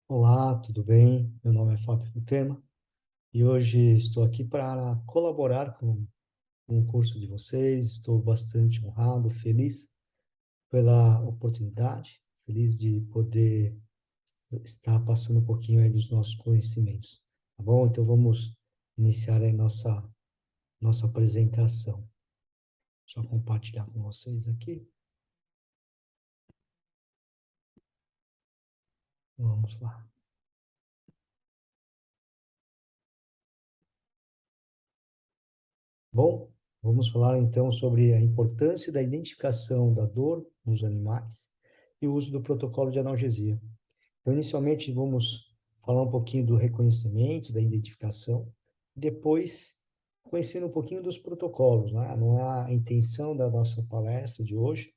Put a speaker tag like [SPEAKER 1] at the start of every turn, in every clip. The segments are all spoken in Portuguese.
[SPEAKER 1] Olá, tudo bem? Meu nome é Fábio Futema e hoje estou aqui para colaborar com o curso de vocês. Estou bastante honrado, feliz pela oportunidade, feliz de poder estar passando um pouquinho aí dos nossos conhecimentos, tá bom? Então vamos iniciar aí nossa apresentação. Deixa eu compartilhar com vocês aqui. Vamos lá. Bom, vamos falar então sobre a importância da identificação da dor nos animais e o uso do protocolo de analgesia. Então, inicialmente, vamos falar um pouquinho do reconhecimento, da identificação, depois conhecendo um pouquinho dos protocolos, né? Não é a intenção da nossa palestra de hoje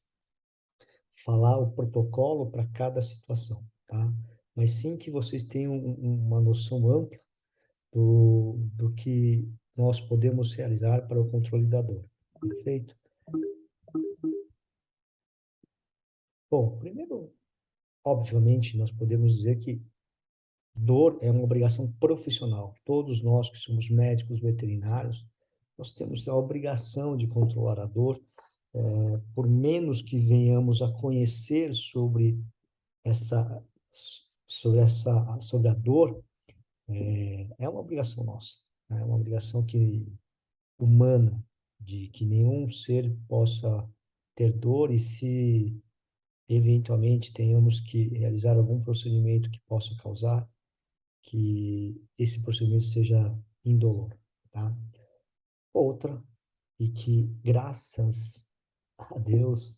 [SPEAKER 1] falar o protocolo para cada situação, tá? Mas sim que vocês tenham uma noção ampla do que nós podemos realizar para o controle da dor. Perfeito? Bom, primeiro, obviamente, nós podemos dizer que dor é uma obrigação profissional. Todos nós que somos médicos veterinários, nós temos a obrigação de controlar a dor, por menos que venhamos a conhecer essa, sobre a dor, é uma obrigação nossa. Né? É uma obrigação humana, de que nenhum ser possa ter dor e se eventualmente tenhamos que realizar algum procedimento que possa causar, que esse procedimento seja indolor, tá? Outra, e que graças a Deus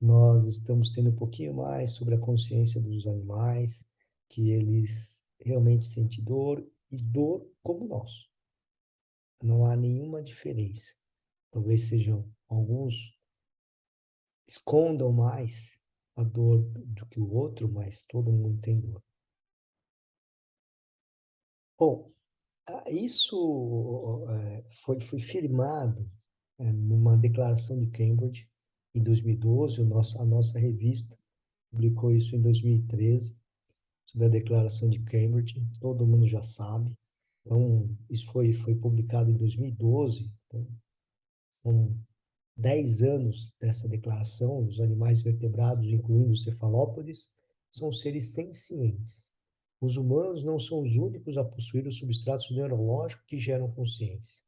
[SPEAKER 1] nós estamos tendo um pouquinho mais sobre a consciência dos animais, que eles realmente sentem dor e dor como nós. Não há nenhuma diferença. Talvez sejam alguns escondam mais a dor do que o outro, mas todo mundo tem dor. Bom, isso foi firmado numa declaração de Cambridge em 2012. A nossa revista publicou isso em 2013, sobre a declaração de Cambridge. Todo mundo já sabe. Então, isso foi publicado em 2012. Então, são 10 anos dessa declaração. Os animais vertebrados, incluindo os cefalópodes, são seres sencientes. Os humanos não são os únicos a possuir os substratos neurológicos que geram consciência.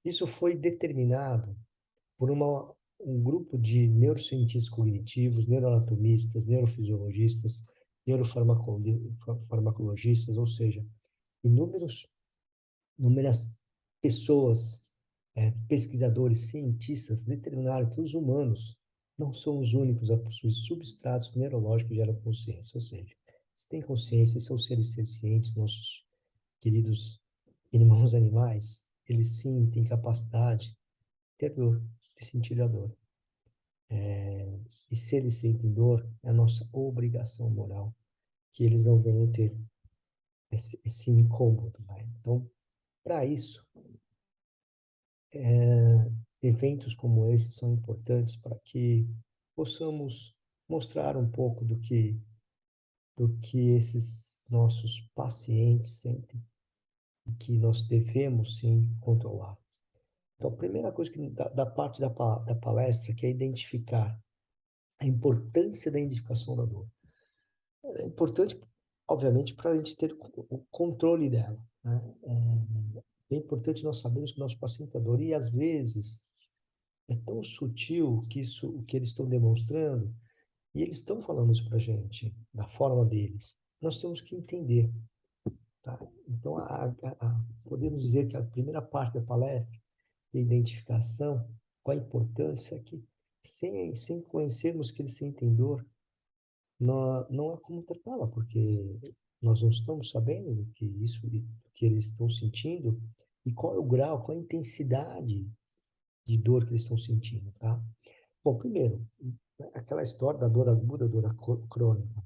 [SPEAKER 1] Isso foi determinado por um grupo de neurocientistas cognitivos, neuroanatomistas, neurofisiologistas, neurofarmacologistas, ou seja, inúmeras pessoas, pesquisadores, cientistas, determinaram que os humanos não são os únicos a possuir substratos neurológicos que geram consciência, ou seja, se têm consciência, são seres sencientes, nossos queridos irmãos animais, eles sim têm capacidade de ter dor, de sentir a dor. E se eles sentem dor, é a nossa obrigação moral que eles não venham ter esse incômodo. Né? Então, para isso, eventos como esses são importantes para que possamos mostrar um pouco do que esses nossos pacientes sentem e que nós devemos sim controlar. Então, a primeira coisa que da parte da palestra que é identificar a importância da identificação da dor. É importante, obviamente, para a gente ter o controle dela, né? É importante nós sabermos que nosso paciente tem dor e às vezes é tão sutil que isso, o que eles estão demonstrando, e eles estão falando isso para a gente, da forma deles. Nós temos que entender, tá? Então, podemos dizer que a primeira parte da palestra é a identificação, com a importância que, sem conhecermos que eles sentem dor, não há como tratá-la, porque nós não estamos sabendo do que eles estão sentindo e qual é o grau, qual é a intensidade de dor que eles estão sentindo, tá? Bom, primeiro, aquela história da dor aguda, dor crônica.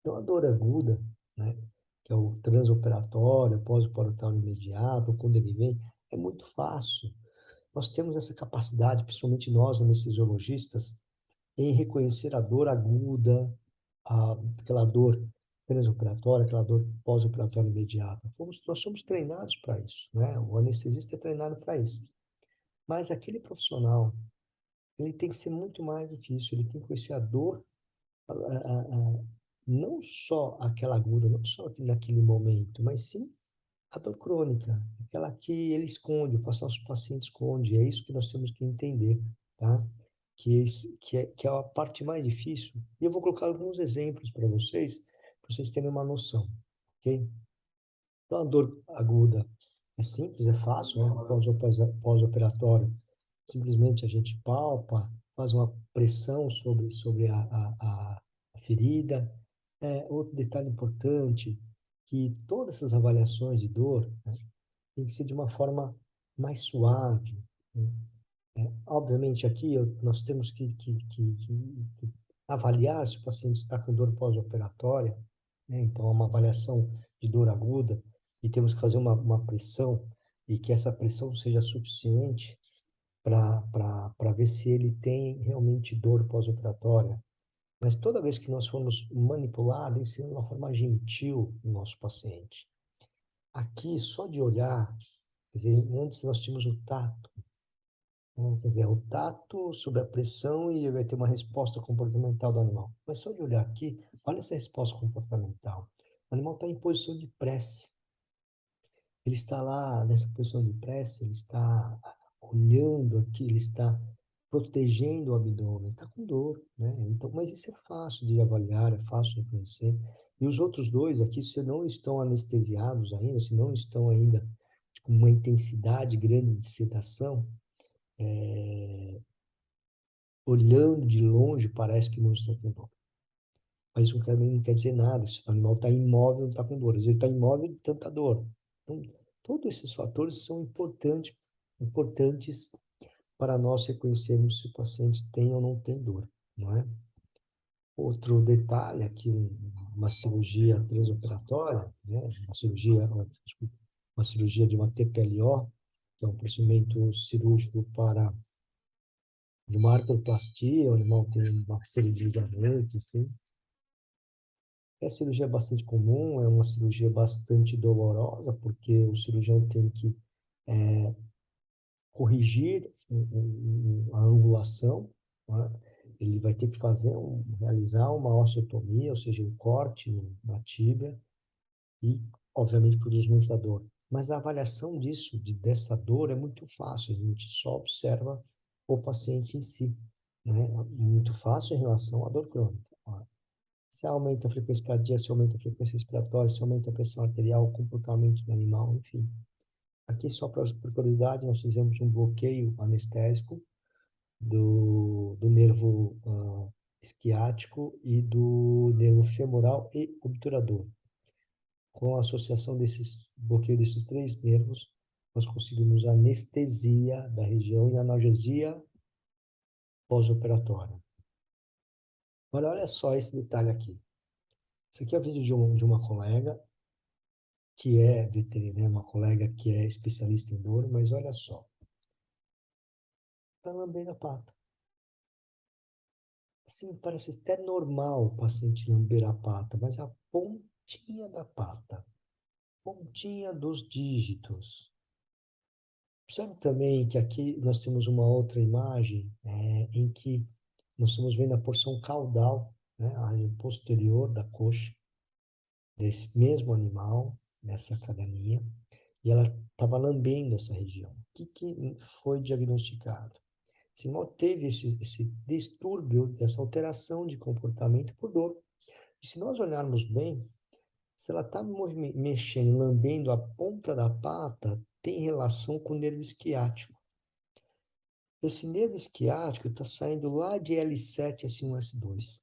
[SPEAKER 1] Então, a dor aguda, né, que é o transoperatório, pós-operatório imediato, quando ele vem, é muito fácil. Nós temos essa capacidade, principalmente nós, anestesiologistas, em reconhecer a dor aguda, aquela dor transoperatória, aquela dor pós-operatória imediata. Nós somos treinados para isso, né? O anestesista é treinado para isso. Mas aquele profissional, ele tem que ser muito mais do que isso. Ele tem que conhecer a dor, não só aquela aguda, não só naquele momento, mas sim a dor crônica, aquela que ele esconde, o nosso paciente esconde. É isso que nós temos que entender, tá? Que é a parte mais difícil. E eu vou colocar alguns exemplos para vocês terem uma noção, ok? Então, a dor aguda é simples, é fácil, né? Pós-operatório, simplesmente a gente palpa, faz uma pressão sobre a ferida. Outro detalhe importante, que todas essas avaliações de dor, né, tem que ser de uma forma mais suave, né? Obviamente, aqui nós temos que avaliar se o paciente está com dor pós-operatória, né? Então, é uma avaliação de dor aguda e temos que fazer uma pressão e que essa pressão seja suficiente para ver se ele tem realmente dor pós-operatória. Mas toda vez que nós formos manipular, tem que ser de uma forma gentil o nosso paciente. Aqui, só de olhar, quer dizer, antes nós tínhamos o tato, né? Quer dizer, o tato sob a pressão e vai ter uma resposta comportamental do animal. Mas só de olhar aqui, olha essa resposta comportamental. O animal está em posição de prece. Ele está lá nessa posição de prece, ele está olhando aqui, ele está protegendo o abdômen, está com dor, né? Então, mas isso é fácil de avaliar, é fácil de conhecer. E os outros dois aqui, se não estão anestesiados ainda, se não estão ainda com uma intensidade grande de sedação, olhando de longe, parece que não estão com dor. Mas isso também não quer dizer nada. Se o animal está imóvel, não está com dor. Às vezes ele está imóvel de tanta dor. Então, todos esses fatores são importantes para nós reconhecermos se o paciente tem ou não tem dor, não é? Outro detalhe aqui, uma cirurgia transoperatória, né? Desculpa, uma cirurgia de uma TPLO, que é um procedimento cirúrgico para de uma artroplastia, o animal tem uma série de ligamentos, assim. A cirurgia é bastante comum, é uma cirurgia bastante dolorosa, porque o cirurgião tem que corrigir a angulação, né? Ele vai ter que realizar uma osteotomia, ou seja, um corte na tíbia, e, obviamente, produz muita dor. Mas a avaliação dessa dor é muito fácil, a gente só observa o paciente em si, né? Muito fácil em relação à dor crônica. Se aumenta a frequência cardíaca, se aumenta a frequência respiratória, se aumenta a pressão arterial, o comportamento do animal, enfim. Aqui, só por curiosidade, nós fizemos um bloqueio anestésico do nervo esquiático e do nervo femoral e obturador. Com a associação bloqueio desses três nervos, nós conseguimos anestesia da região e analgesia pós-operatória. Agora, olha só esse detalhe aqui. Isso aqui é o vídeo de uma colega que é veterinária, uma colega que é especialista em dor, mas olha só, está lambendo a pata. Assim, parece até normal o paciente lamber a pata, mas a pontinha da pata, pontinha dos dígitos. Observe também que aqui nós temos uma outra imagem em que nós estamos vendo a porção caudal, né, a área posterior da coxa desse mesmo animal, nessa cadelinha, e ela estava lambendo essa região. O que foi diagnosticado? Esse animal teve esse distúrbio, essa alteração de comportamento por dor. E se nós olharmos bem, se ela está mexendo, lambendo a ponta da pata, tem relação com o nervo esquiático. Esse nervo esquiático está saindo lá de L7, S1, S2.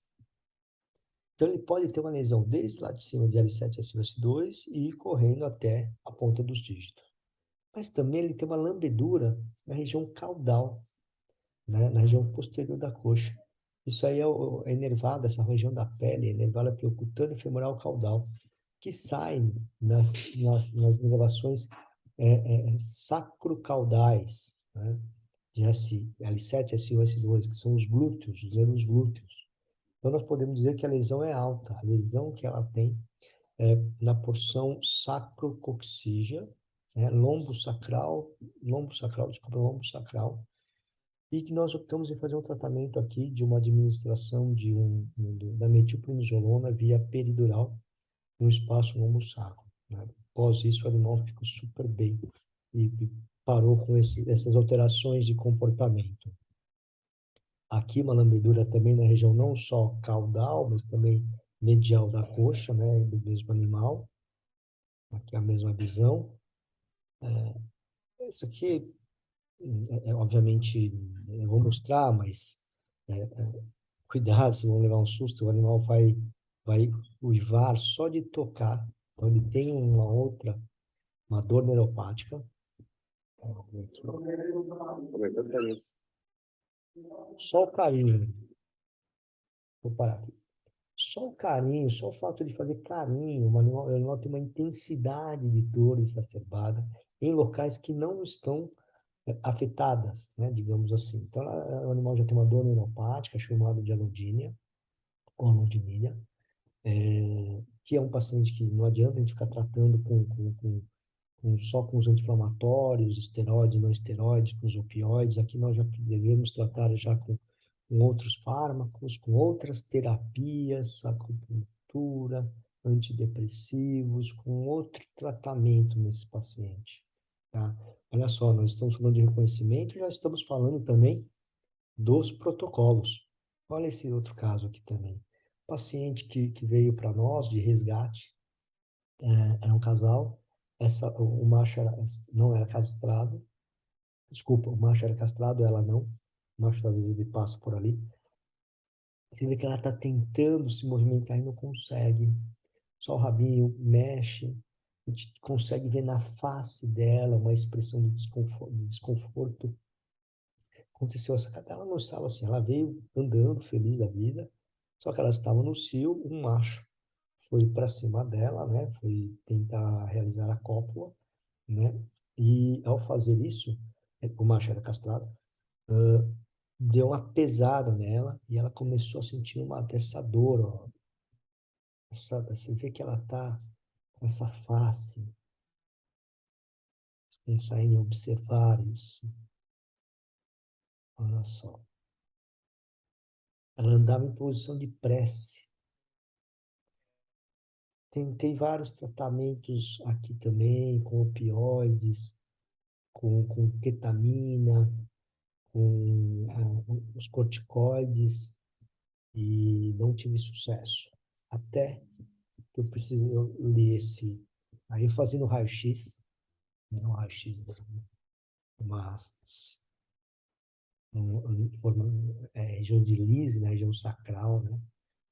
[SPEAKER 1] Então, ele pode ter uma lesão desde lá de cima de L7, S1, S2 e ir correndo até a ponta dos dígitos. Mas também ele tem uma lambedura na região caudal, né? Na região posterior da coxa. Isso aí é enervado, essa região da pele, é enervada pelo cutâneo femoral caudal, que sai nas inervações sacrocaudais, né? De L7, S1, S2, que são os glúteos, os nervos glúteos. Então, nós podemos dizer que a lesão é alta. A lesão que ela tem é na porção sacrococcígea, né, desculpa, lombo sacral, e que nós optamos em fazer um tratamento aqui de uma administração da metilprednisolona via peridural no espaço lombo sacro, né? Após isso, o animal ficou super bem e parou com essas alterações de comportamento. Aqui, uma lambedura também na região não só caudal, mas também medial da coxa, né, do mesmo animal. Aqui é a mesma visão. Isso aqui, obviamente, eu vou mostrar, mas cuidado, se vão levar um susto, o animal vai uivar só de tocar. Então, ele tem uma dor neuropática. Só o carinho, vou parar aqui. Só o carinho, só o fato de fazer carinho, o animal tem uma intensidade de dor exacerbada em locais que não estão afetadas, né, digamos assim. Então, o animal já tem uma dor neuropática chamada de alodínia, ou alodinília, que é um paciente que não adianta a gente ficar tratando só com os anti-inflamatórios, esteroides, não esteroides, com os opioides. Aqui nós já devemos tratar já com outros fármacos, com outras terapias, acupuntura, antidepressivos, com outro tratamento nesse paciente, tá? Olha só, nós estamos falando de reconhecimento, já estamos falando também dos protocolos. Olha esse outro caso aqui também. Paciente que veio para nós de resgate, era um casal, o macho não era castrado, desculpa, o macho era castrado, ela não, o macho talvez ele passa por ali. Você vê que ela está tentando se movimentar e não consegue. Só o rabinho mexe, a gente consegue ver na face dela uma expressão de desconforto. Aconteceu essa cadela, ela não estava assim, ela veio andando feliz da vida, só que ela estava no cio, um macho foi para cima dela, né? Foi tentar realizar a cópula, né? E ao fazer isso, o macho era castrado, deu uma pesada nela e ela começou a sentir essa dor, ó. Você vê que ela tá com essa face, conseguem observar isso. Olha só. Ela andava em posição de prece. Tentei vários tratamentos aqui também, com opioides, com ketamina, com os corticoides, e não tive sucesso. Até que eu li esse. Aí eu fazia no raio-x, no raio-x, uma, região de Lise, na região sacral, né?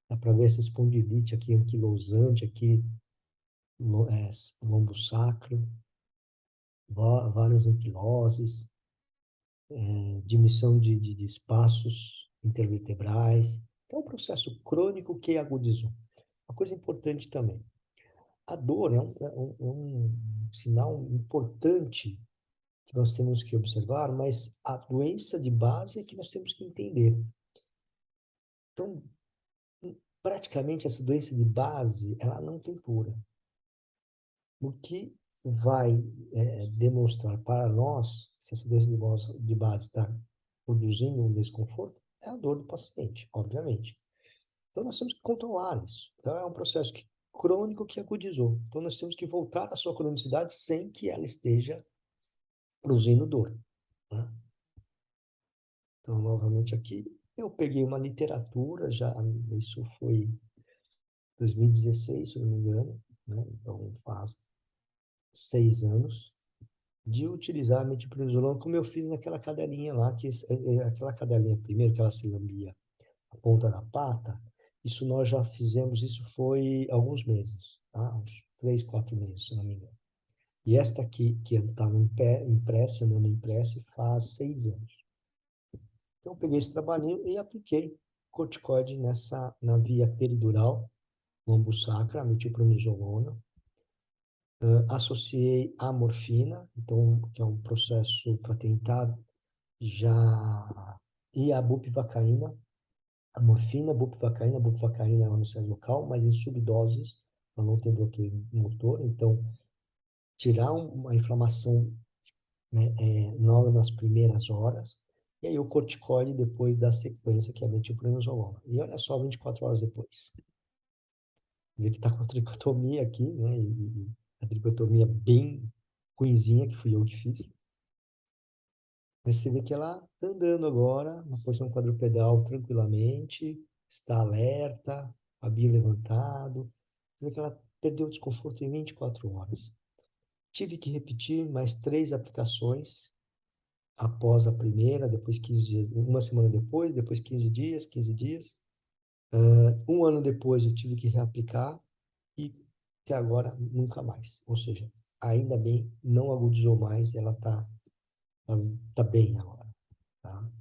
[SPEAKER 1] Dá para ver essa espondilite aqui anquilosante, aqui, lombo sacro, várias anquiloses, diminuição de espaços intervertebrais. É um processo crônico que agudizou. Uma coisa importante também, a dor é um sinal importante que nós temos que observar, mas a doença de base é que nós temos que entender. Então, praticamente essa doença de base, ela não tem cura. O que vai demonstrar para nós se essa doença de base está produzindo um desconforto é a dor do paciente, obviamente. Então, nós temos que controlar isso. Então, é um processo crônico que agudizou. Então, nós temos que voltar à sua cronicidade sem que ela esteja produzindo dor, né? Então, novamente aqui, eu peguei uma literatura, já, isso foi 2016, se não me engano, né? Então faz 6 anos, de utilizar a metiprezolona como eu fiz naquela cadelinha lá, aquela cadelinha primeiro que ela se lambia a ponta da pata, isso nós já fizemos, isso foi alguns meses, tá? Uns 3, 4 meses, se não me engano. E esta aqui, que está impressa, andando impressa, faz 6 anos. Então, eu peguei esse trabalhinho e apliquei corticoide na via peridural, lombo sacra, a metilprednisolona. Associei a morfina, então, que é um processo para tentar já, e a bupivacaína, a morfina, a bupivacaína é uma anestesia local, mas em subdoses, para não ter bloqueio motor. Então, tirar uma inflamação, né, logo nas primeiras horas, e aí o corticoide depois da sequência, que é a metilprednisolona. E olha só, 24 horas depois. Vê que está com a tricotomia aqui, né? E a tricotomia bem ruinzinha, que fui eu que fiz. Mas você vê que ela está andando agora, na posição quadrupedal, tranquilamente, está alerta, rabinho levantado. Você vê que ela perdeu o desconforto em 24 horas. Tive que repetir mais 3 aplicações após a primeira, depois 15 dias, uma semana depois 15 dias, 15 dias. Um ano depois eu tive que reaplicar e até agora nunca mais. Ou seja, ainda bem, não agudizou mais, ela tá bem agora, tá?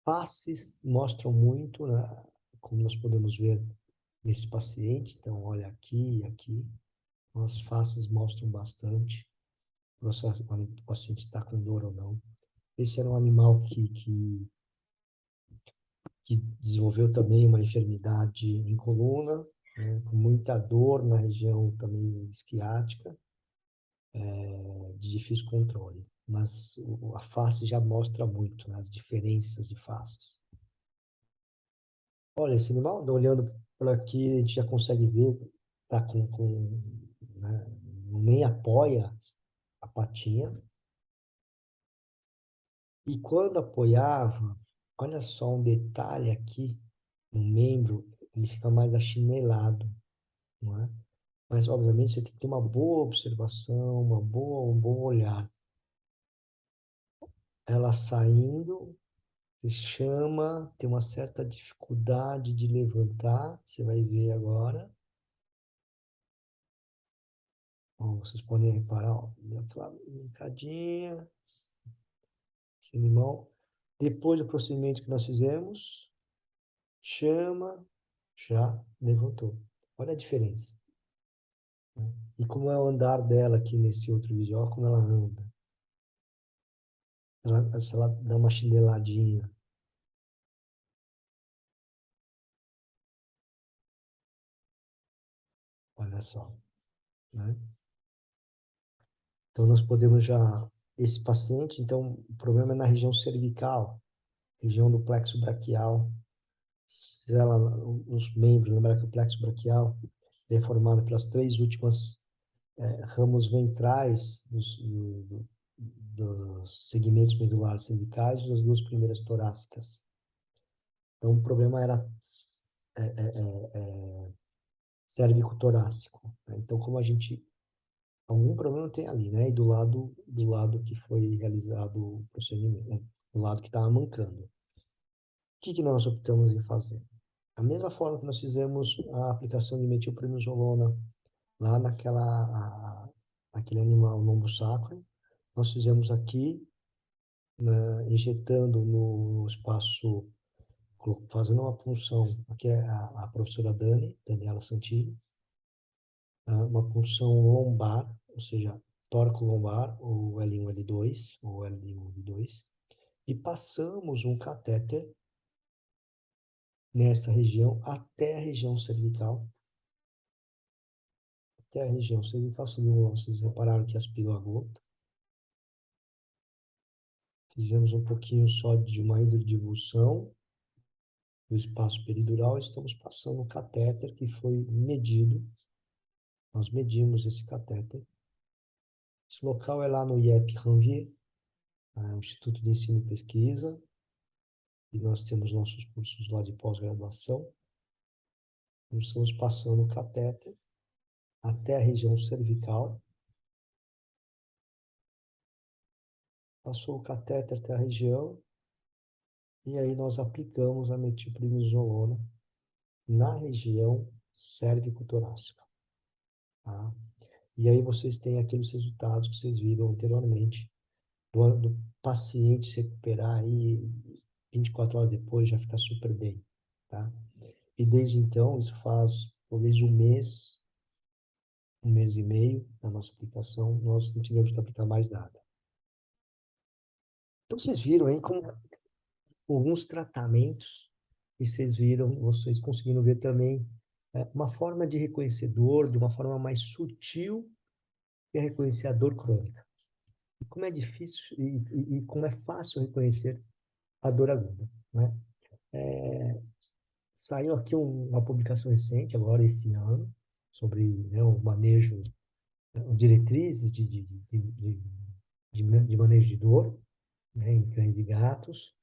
[SPEAKER 1] Faces mostram muito, né, como nós podemos ver nesse paciente. Então, olha aqui e aqui. As faces mostram bastante o paciente está com dor ou não. Esse era um animal que desenvolveu também uma enfermidade em coluna, né, com muita dor na região também esquiática, de difícil controle. Mas a face já mostra muito, né, as diferenças de faces. Olha, esse animal, olhando por aqui, a gente já consegue ver, tá né, nem apoia a patinha. E quando apoiava, olha só um detalhe aqui no membro, ele fica mais achinelado, não é? Mas, obviamente, você tem que ter uma boa observação, um bom olhar. Ela saindo, se chama, tem uma certa dificuldade de levantar, você vai ver agora. Ó, vocês podem reparar, ó, aquela brincadinha, esse animal. Depois do procedimento que nós fizemos, chama, já levantou. Olha a diferença, né? E como é o andar dela aqui nesse outro vídeo, olha como ela anda. Se ela dá uma chineladinha, olha só, né? Então, nós podemos já... Esse paciente, então, o problema é na região cervical, região do plexo braquial. Se ela, os membros, lembrar que o plexo braquial é formado pelas 3 últimas ramos ventrais dos segmentos medulares cervicais e das 2 primeiras torácicas. Então, o problema era é, é, cérvico-torácico, né? Então, como a gente... Algum problema tem ali, né? E do lado que foi realizado o procedimento, né? Do lado que estava mancando. O que que nós optamos em fazer? A mesma forma que nós fizemos a aplicação de metilprednisolona lá naquele animal lombo sacro, nós fizemos aqui, né, injetando no espaço, fazendo uma punção. Aqui é a professora Daniela Santini, uma punção lombar, ou seja, tóraco-lombar, ou L1, L2, ou L1, L2, e passamos um catéter nessa região até a região cervical. Até a região cervical, vocês repararam que aspirou a gota. Fizemos um pouquinho só de uma hidrodivulsão do espaço peridural. Estamos passando o catéter que foi medido. Nós medimos esse catéter. Esse local é lá no IEP Ranvier, Instituto de Ensino e Pesquisa, e nós temos nossos cursos lá de pós-graduação. Nós estamos passando o catéter até a região cervical. Passou o catéter até a região, e aí nós aplicamos a metilprednisolona na região cérvico-torácica, tá? E aí vocês têm aqueles resultados que vocês viram anteriormente, do paciente se recuperar aí 24 horas depois, já ficar super bem, tá? E desde então, isso faz talvez um mês e meio da nossa aplicação, nós não tivemos que aplicar mais nada. Então vocês viram aí como alguns tratamentos, e vocês conseguiram ver também uma forma de reconhecer dor, de uma forma mais sutil, que é reconhecer a dor crônica. E como é difícil e como é fácil reconhecer a dor aguda, né? Saiu aqui uma publicação recente, agora esse ano, sobre, né, o manejo, diretrizes de manejo de dor, né, em cães e gatos.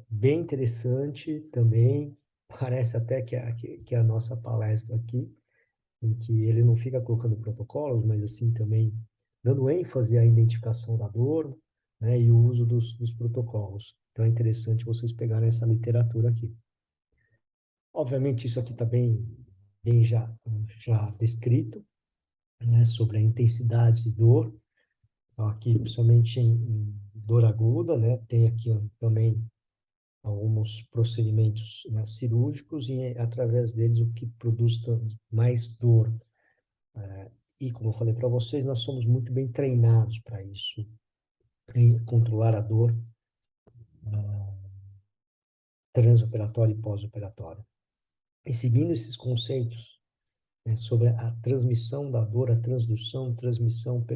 [SPEAKER 1] Bem interessante também, parece até que a nossa palestra aqui, em que ele não fica colocando protocolos, mas assim também dando ênfase à identificação da dor, né, e o uso dos protocolos. Então é interessante vocês pegarem essa literatura aqui. Obviamente isso aqui está bem já descrito, né, sobre a intensidade de dor, aqui principalmente em dor aguda, né, tem aqui também alguns procedimentos, né, cirúrgicos e através deles o que produz mais dor. E como eu falei para vocês, nós somos muito bem treinados para isso, em controlar a dor transoperatória e pós-operatória. E seguindo esses conceitos, né, sobre a transmissão da dor, a transdução, transmissão,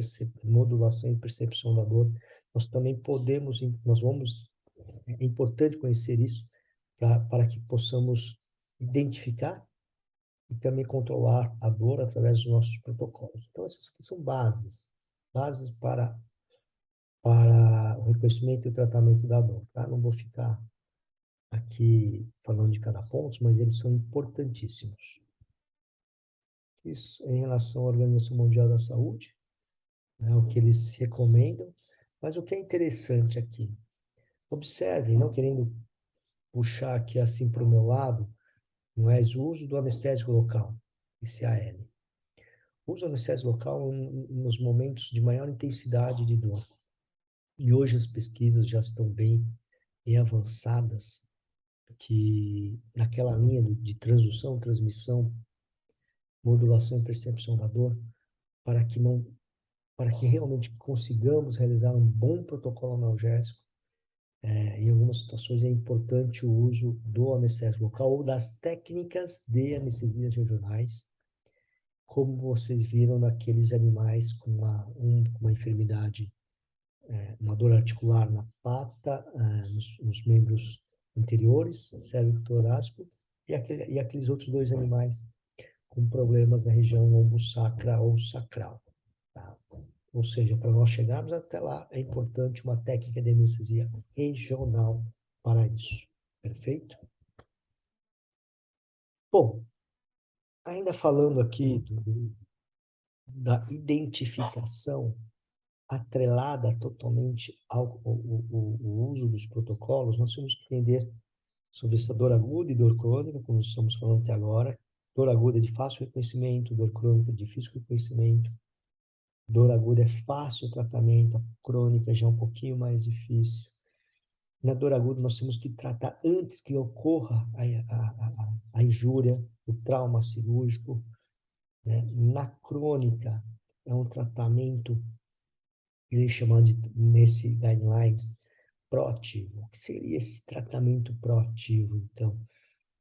[SPEAKER 1] modulação e percepção da dor, nós também é importante conhecer isso para que possamos identificar e também controlar a dor através dos nossos protocolos. Então, essas aqui são bases para o reconhecimento e o tratamento da dor, tá? Não vou ficar aqui falando de cada ponto, mas eles são importantíssimos. Isso em relação à Organização Mundial da Saúde, né, o que eles recomendam, mas o que é interessante aqui, observem, não querendo puxar aqui assim para o meu lado, mas o uso do anestésico local, esse AL. O uso do anestésico local nos momentos de maior intensidade de dor. E hoje as pesquisas já estão bem avançadas, que naquela linha de transdução, transmissão, modulação e percepção da dor, para que não para que realmente consigamos realizar um bom protocolo analgésico. Em algumas situações é importante o uso do anestésico local ou das técnicas de anestesias regionais, como vocês viram naqueles animais com uma enfermidade, uma dor articular na pata, nos membros anteriores, cérvico-torácico, e aqueles outros dois animais com problemas na região ombro-sacra ou sacral. Tá? Ou seja, para nós chegarmos até lá, é importante uma técnica de anestesia regional para isso. Perfeito? Bom, ainda falando aqui da identificação atrelada totalmente ao uso dos protocolos, nós temos que entender sobre essa dor aguda e dor crônica, como estamos falando até agora. Dor aguda é de fácil reconhecimento, dor crônica é de difícil reconhecimento. Dor aguda é fácil o tratamento, a crônica já é um pouquinho mais difícil. Na dor aguda, nós temos que tratar antes que ocorra a injúria, o trauma cirúrgico. Né? Na crônica, é um tratamento que eles chamam nesse guidelines, proativo. O que seria esse tratamento proativo, então?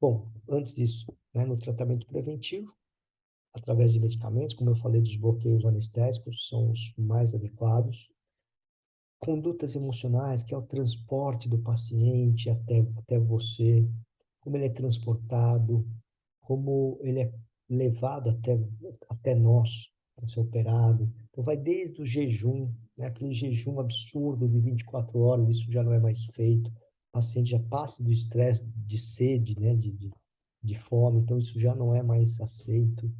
[SPEAKER 1] Bom, antes disso, né, no tratamento preventivo, através de medicamentos, como eu falei, dos bloqueios anestésicos, são os mais adequados. Condutas emocionais, que é o transporte do paciente até você, como ele é transportado, como ele é levado até nós para ser operado. Então, vai desde o jejum, né, aquele jejum absurdo de 24 horas, isso já não é mais feito. O paciente já passa do estresse de sede, né, de fome, então isso já não é mais aceito.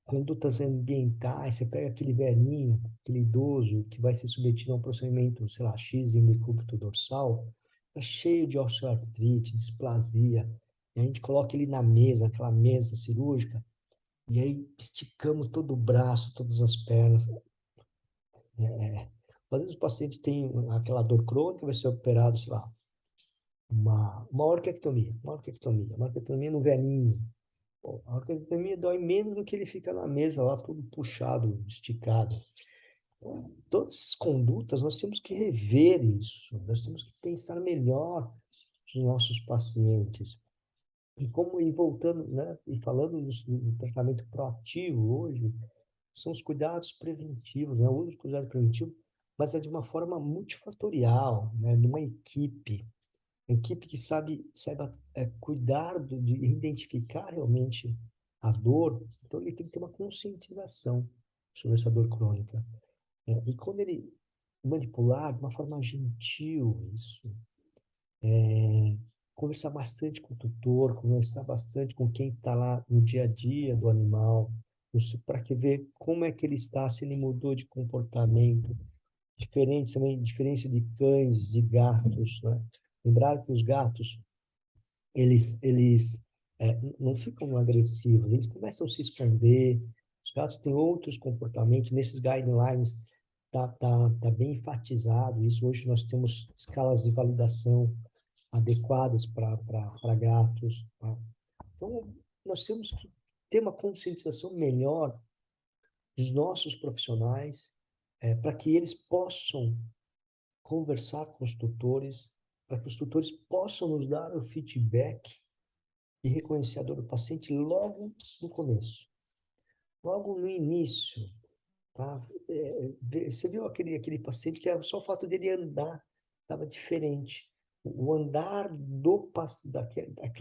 [SPEAKER 1] Condutas ambientais, você pega aquele velhinho, aquele idoso que vai ser submetido a um procedimento, sei lá, X em decúbito dorsal, tá cheio de osteoartrite, displasia, e a gente coloca ele na mesa, aquela mesa cirúrgica, e aí esticamos todo o braço, todas as pernas. Às vezes o paciente tem aquela dor crônica, vai ser operado, sei lá, uma orquiectomia, uma orquiectomia no velhinho. Pô, a orquiectomia dói menos do que ele fica na mesa lá, todo puxado, esticado. Então, todas essas condutas, nós temos que rever isso, nós temos que pensar melhor os nossos pacientes. E voltando, né, e falando do tratamento proativo hoje, são os cuidados preventivos, né, o uso de cuidado preventivo, mas é de uma forma multifatorial, né, numa equipe, uma equipe que saiba cuidar de identificar realmente a dor, então ele tem que ter uma conscientização sobre essa dor crônica. E quando ele manipular de uma forma gentil isso, conversar bastante com o tutor, conversar bastante com quem está lá no dia a dia do animal, para que ver como é que ele está, se ele mudou de comportamento, diferente também, diferença de cães, de gatos, né? Lembrar que os gatos, eles não ficam agressivos, eles começam a se esconder, os gatos têm outros comportamentos, nesses guidelines tá bem enfatizado isso, hoje nós temos escalas de validação adequadas para gatos, tá? Então, nós temos que ter uma conscientização melhor dos nossos profissionais, para que eles possam conversar com os tutores, para que os tutores possam nos dar o feedback e reconhecer a dor do paciente logo no começo, logo no início, tá? Você viu aquele paciente que só o fato dele andar estava diferente. O andar do paciente,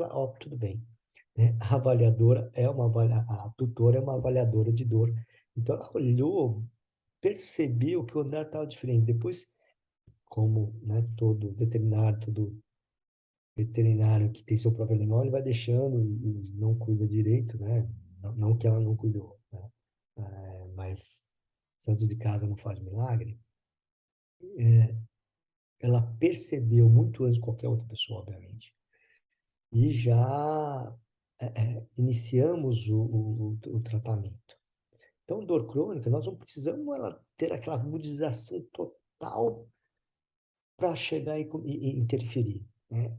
[SPEAKER 1] ó, tudo bem, né? A avaliadora é a tutora é uma avaliadora de dor. Então ela olhou, percebeu que o andar estava diferente. Depois, como, né, todo veterinário que tem seu próprio animal, ele vai deixando e não cuida direito, né? Não que ela não cuidou, né? Mas santo de casa não faz milagre. Ela percebeu muito antes de qualquer outra pessoa, obviamente, e já iniciamos o tratamento. Então, dor crônica, nós não precisamos ela ter aquela agudização total para chegar e interferir, né?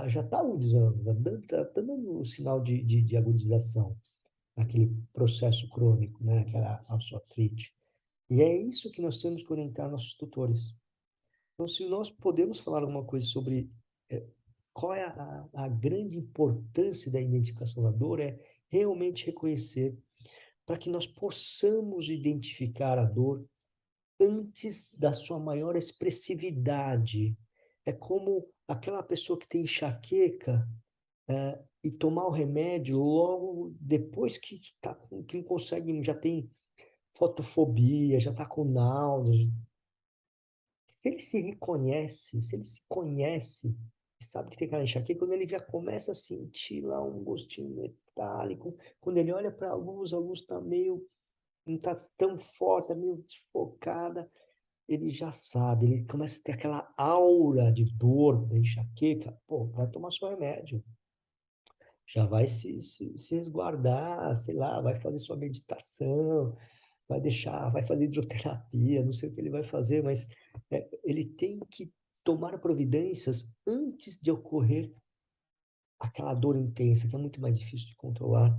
[SPEAKER 1] Já está agudizando, tá dando um sinal de agudização, aquele processo crônico, né? Aquela osteoartrite. E é isso que nós temos que orientar nossos tutores. Então, se nós podemos falar alguma coisa sobre qual é a grande importância da identificação da dor, é realmente reconhecer para que nós possamos identificar a dor antes da sua maior expressividade. É como aquela pessoa que tem enxaqueca, e tomar o remédio logo depois que não consegue, já tem fotofobia, já está com náuseas. Se ele se reconhece, se ele se conhece, e sabe que tem aquela enxaqueca, quando ele já começa a sentir lá um gostinho metálico, quando ele olha para a luz está meio, não está tão forte, está meio desfocada, ele já sabe, ele começa a ter aquela aura de dor, da enxaqueca, pô, vai tomar seu remédio. Já vai se resguardar, sei lá, vai fazer sua meditação, vai fazer hidroterapia, não sei o que ele vai fazer, mas ele tem que tomar providências antes de ocorrer aquela dor intensa, que é muito mais difícil de controlar.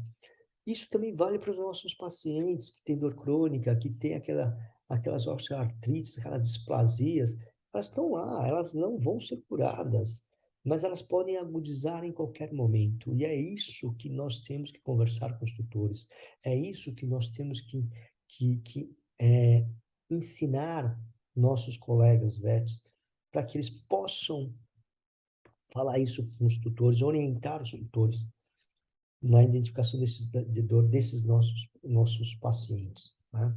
[SPEAKER 1] Isso também vale para os nossos pacientes que têm dor crônica, que têm aquelas osteoartrites, aquelas displasias. Elas estão lá, elas não vão ser curadas, mas elas podem agudizar em qualquer momento. E é isso que nós temos que conversar com os tutores. É isso que nós temos que ensinar nossos colegas vets, para que eles possam falar isso com os tutores, orientar os tutores na identificação de dor desses nossos pacientes, né?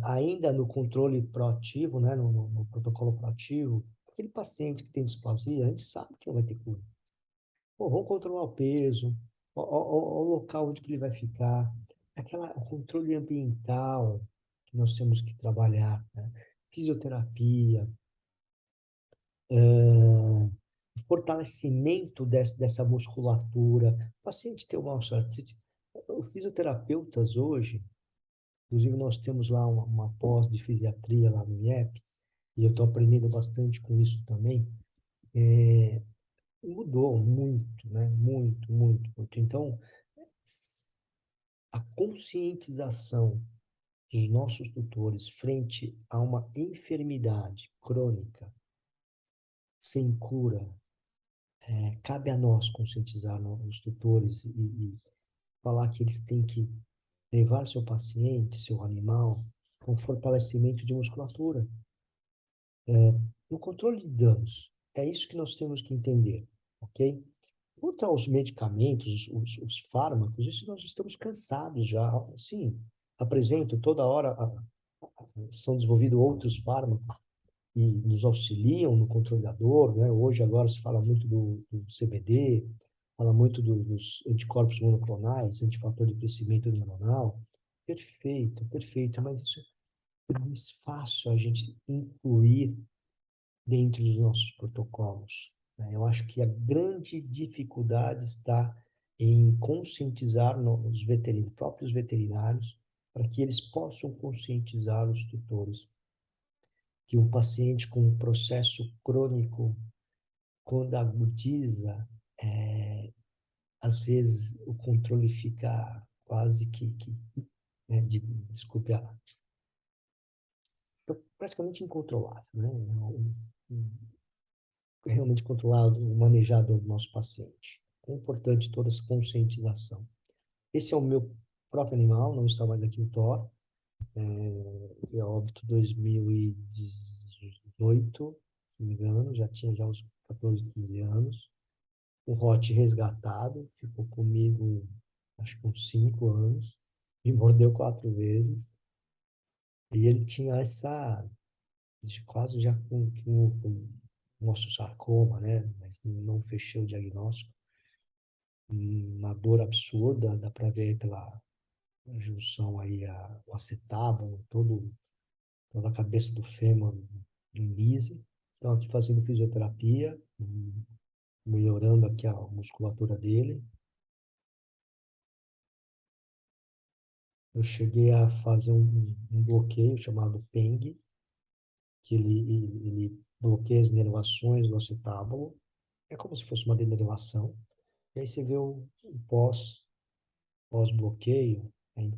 [SPEAKER 1] Ainda no controle proativo, né, no protocolo proativo, aquele paciente que tem displasia, a gente sabe que não vai ter cura. Bom, vamos controlar o peso, o local onde que ele vai ficar, o controle ambiental que nós temos que trabalhar, né? Fisioterapia, fortalecimento dessa musculatura. O paciente tem uma osteoartrite. Os fisioterapeutas hoje, inclusive nós temos lá uma pós de fisiatria lá no IEP, e eu estou aprendendo bastante com isso também, mudou muito, né? Muito, muito, muito. Então, a conscientização dos nossos tutores frente a uma enfermidade crônica, sem cura, Cabe a nós conscientizar os tutores e falar que eles têm que levar seu paciente, seu animal, com fortalecimento de musculatura, no controle de danos. É isso que nós temos que entender, ok? Quanto aos medicamentos, os fármacos, isso nós estamos cansados já. Sim, apresento toda hora, são desenvolvidos outros fármacos e nos auxiliam no controle da dor, né? Hoje, agora, se fala muito do CBD, fala muito dos anticorpos monoclonais, antifator de crescimento neuronal. Perfeito, perfeito, mas isso é mais fácil a gente incluir dentro dos nossos protocolos, né? Eu acho que a grande dificuldade está em conscientizar os próprios veterinários, para que eles possam conscientizar os tutores que um paciente com um processo crônico, quando agudiza, às vezes o controle fica quase que né, desculpe, praticamente incontrolável, né? Realmente controlar o manejar do nosso paciente. É importante toda essa conscientização. Esse é o meu próprio animal, não está mais aqui o Thor, é óbito 2018, se não me engano, já tinha já uns 14, 15 anos. O Hot resgatado, ficou comigo acho que uns 5 anos, me mordeu 4 vezes, e ele tinha essa, quase já com osteosarcoma, né? Mas não fechei o diagnóstico, uma dor absurda, dá para ver pela junção aí, o acetábulo, toda a cabeça do fêmur em lise. Então, aqui fazendo fisioterapia, melhorando aqui a musculatura dele. Eu cheguei a fazer um bloqueio chamado PENG, que ele bloqueia as inervações do acetábulo. É como se fosse uma denervação. E aí você vê o pós-bloqueio,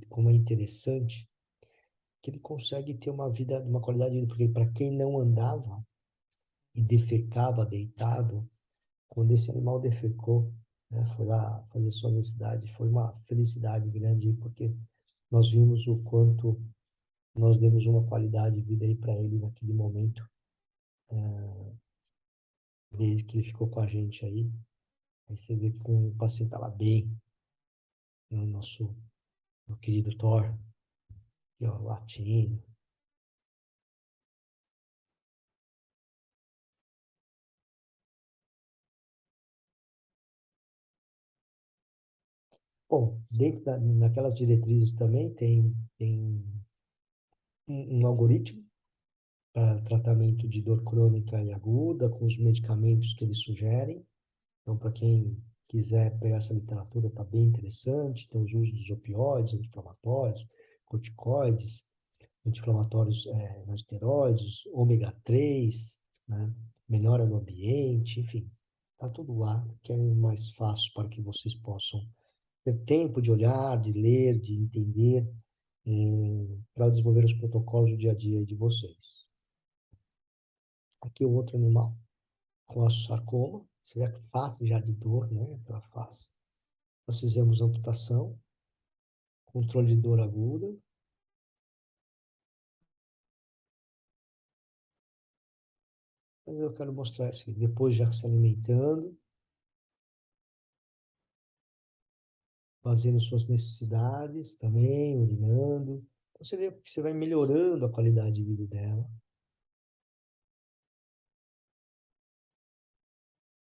[SPEAKER 1] como é interessante, que ele consegue ter uma vida, uma qualidade de vida, porque para quem não andava e defecava deitado, quando esse animal defecou, né, foi lá fazer sua necessidade, foi uma felicidade grande, porque nós vimos o quanto nós demos uma qualidade de vida aí para ele naquele momento, desde que ele ficou com a gente aí. Aí você vê que o paciente estava bem, né, nosso meu querido Thor, aqui, ó, latindo. Bom, dentro daquelas diretrizes também tem um algoritmo para tratamento de dor crônica e aguda, com os medicamentos que eles sugerem. Então, para quem quiser pegar essa literatura, está bem interessante. Tem os usos dos opioides, anti-inflamatórios, corticoides, anti-inflamatórios não esteroides, ômega 3, né? Melhora no ambiente, enfim. Está tudo lá, que é mais fácil para que vocês possam ter tempo de olhar, de ler, de entender, para desenvolver os protocolos do dia a dia de vocês. Aqui o outro animal, com osteosarcoma, você vê a face já de dor, né, pela face. Nós fizemos amputação, controle de dor aguda, mas eu quero mostrar isso aqui. Depois já se alimentando, fazendo suas necessidades também, urinando. Então, você vê que você vai melhorando a qualidade de vida dela.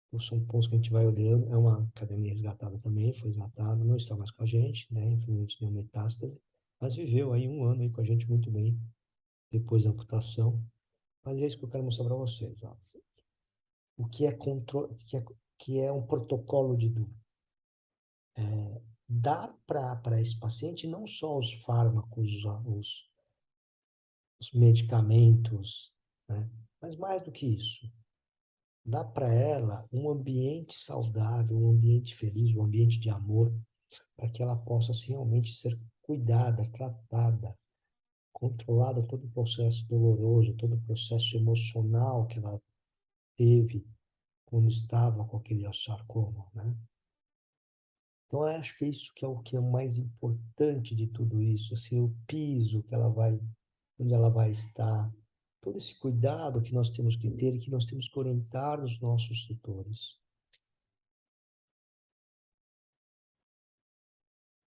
[SPEAKER 1] Então, são pontos que a gente vai olhando. É uma academia resgatada também, foi resgatada, não está mais com a gente, né? Infelizmente deu metástase, mas viveu aí 1 ano aí com a gente muito bem, depois da amputação. Mas é isso que eu quero mostrar para vocês, ó. O que é controle, que é um protocolo de dor. Dar para esse paciente não só os fármacos, os medicamentos, né? Mas mais do que isso, dá para ela um ambiente saudável, um ambiente feliz, um ambiente de amor, para que ela possa assim, realmente ser cuidada, tratada, controlada todo o processo doloroso, todo o processo emocional que ela teve quando estava com aquele sarcoma, né? Então, eu acho que isso que é o mais importante de tudo isso, assim, o piso que ela vai, onde ela vai estar, todo esse cuidado que nós temos que ter e que nós temos que orientar os nossos tutores.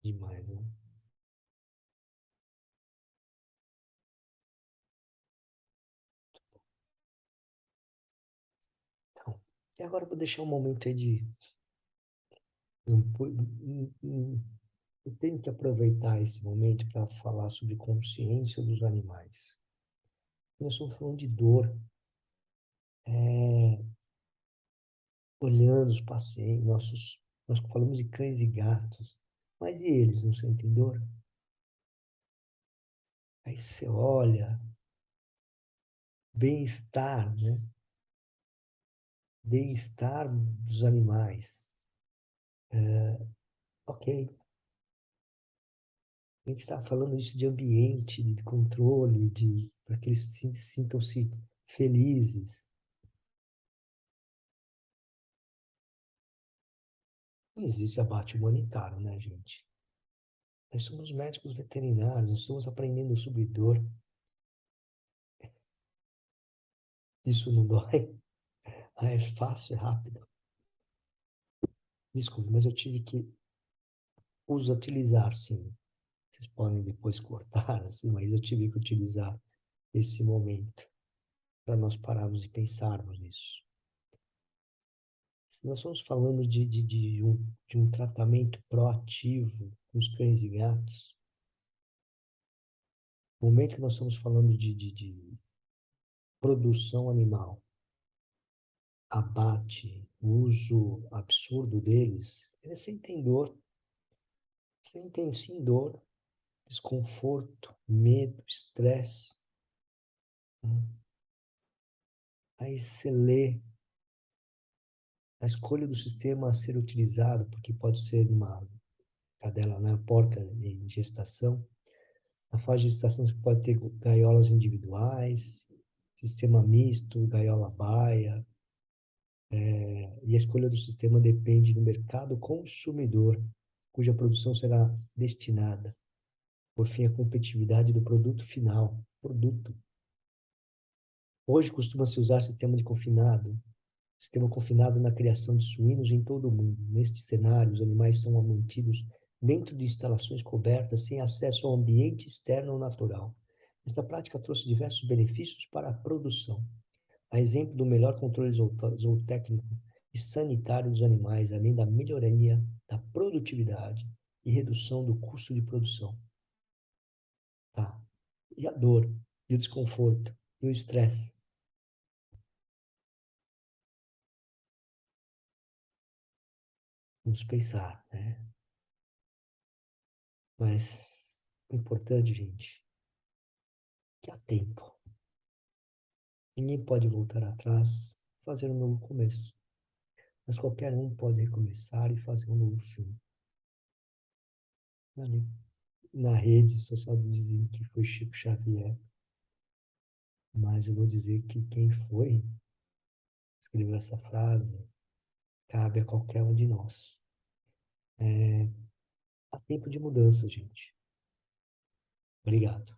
[SPEAKER 1] Demais, né? Então, e agora eu vou deixar um momento aí de... Eu tenho que aproveitar esse momento para falar sobre consciência dos animais. Nós estamos falando de dor, é, olhando os pacientes, nós falamos de cães e gatos, mas e eles não sentem dor? Aí você olha, bem-estar, né? Bem-estar dos animais. Ok, a gente está falando isso de ambiente, de controle, para que eles sintam-se felizes. Não existe abate humanitário, né, gente? Nós somos médicos veterinários, nós estamos aprendendo sobre dor. Isso não dói? Ah, é fácil, é rápido. Desculpe, mas eu tive que os utilizar, sim. Vocês podem depois cortar, assim, mas eu tive que utilizar esse momento para nós pararmos e pensarmos nisso. Se nós estamos falando de um tratamento proativo com os cães e gatos, no momento que nós estamos falando de produção animal, abate, uso absurdo deles, eles sentem dor, sentem sim dor, desconforto, medo, estresse. Né? Aí você lê a escolha do sistema a ser utilizado, porque pode ser uma cadela na porta de gestação. Na fase de gestação você pode ter gaiolas individuais, sistema misto, gaiola baia, e a escolha do sistema depende do mercado consumidor, cuja produção será destinada, por fim, à competitividade do produto final. Produto. Hoje costuma-se usar sistema confinado na criação de suínos em todo o mundo. Neste cenário, os animais são mantidos dentro de instalações cobertas, sem acesso ao ambiente externo ou natural. Esta prática trouxe diversos benefícios para a produção. A exemplo do melhor controle zootécnico e sanitário dos animais, além da melhoria da produtividade e redução do custo de produção. Tá? E a dor, e o desconforto, e o estresse. Vamos pensar, né? Mas o importante, gente, que há tempo. Ninguém pode voltar atrás, fazer um novo começo. Mas qualquer um pode recomeçar e fazer um novo fim. Ali, na rede social dizem que foi Chico Xavier, mas eu vou dizer que quem foi escreveu essa frase cabe a qualquer um de nós. Há tempo de mudança, gente. Obrigado.